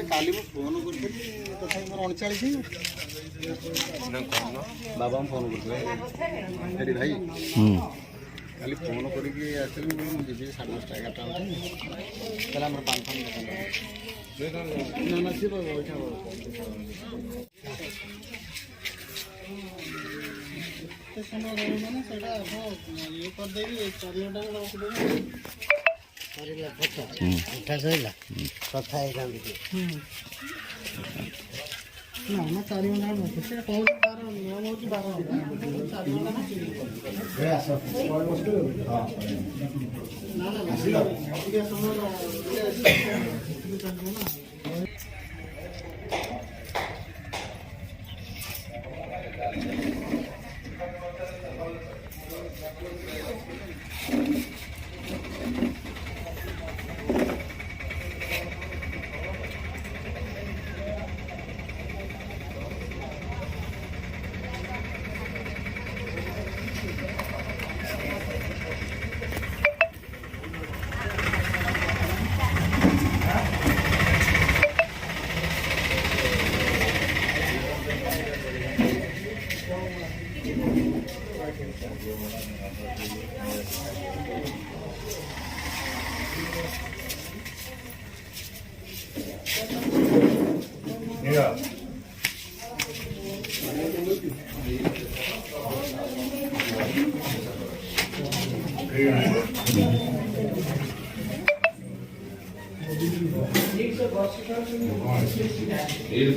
काली phone कर तथा मोर 39 बाबा phone कर भाई काली फोन करके आसली जी 10:30 11 आम पान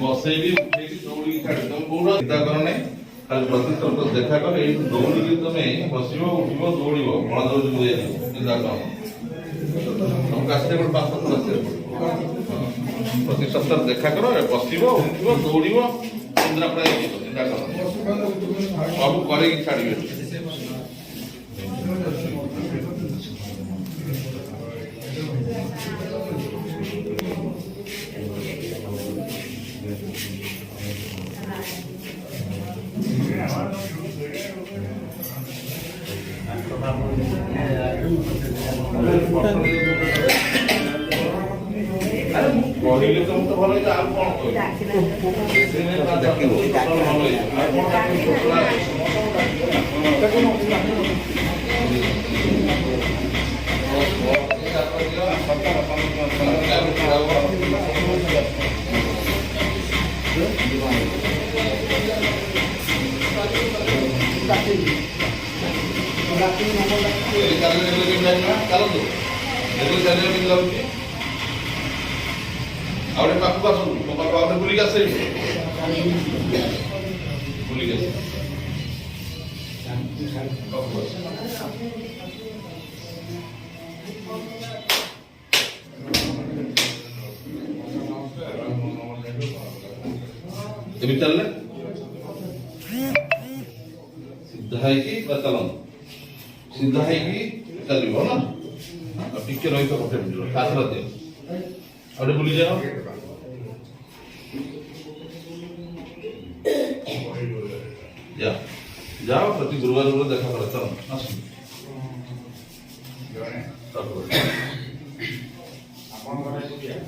बसे भी दौड़ी छाड़ी तुम कौन चिंता कर ना खाली प्रतिशत देखा कर दौड़ी तुम बस उठ दौड़ बड़ दौड़ चिंता कर तुमको आसते गोटे 5 7 प्रतिशत देखा कर बस उठ दौड़ केन्द्रापड़ा चिंता कर सब कर छाड़े कहले तुम तो भल आप आवडे पाखु आसु मो पाखु आवडे बुली आसे बुली आसे एबी चलले सीधा है कि चलन सीधा है कि चलिबो ना अब टिके रही तो गोटे मिनिट काथरा दे आवडे बुली जाओ ଯାଅ ପ୍ରତି ଗୁରୁବାର ଦେଖା କର ଚାଲ ଆସ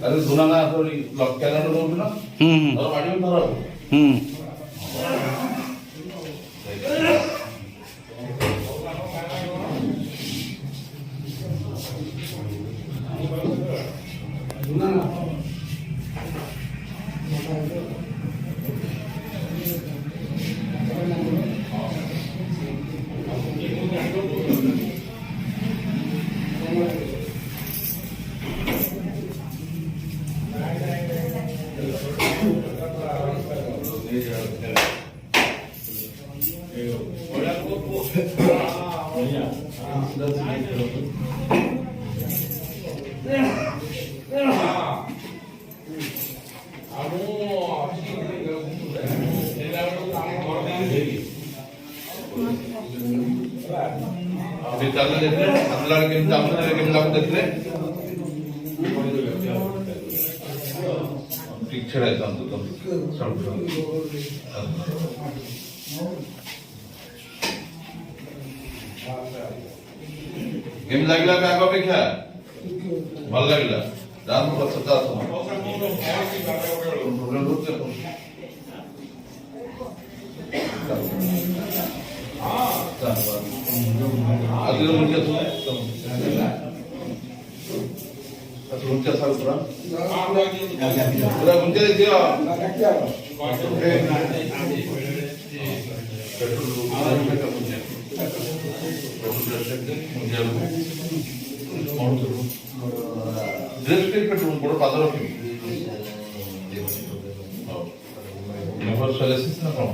ଆରେ ଦୁନା ନା କ୍ୟାଲେଣ୍ଡର ରହୁଛି ନା ଧର ମାଡ଼ିବ ଧର देखले ठीक छड़ा गेम लगिला पे आगे अपेक्षा भल लगिला जान को 50 प्रोग्राम होते आगे मुझे सुने तो मुझे साल पूरा मुझे देखियो पेट्रोल बड़ पाद रखी ना कौन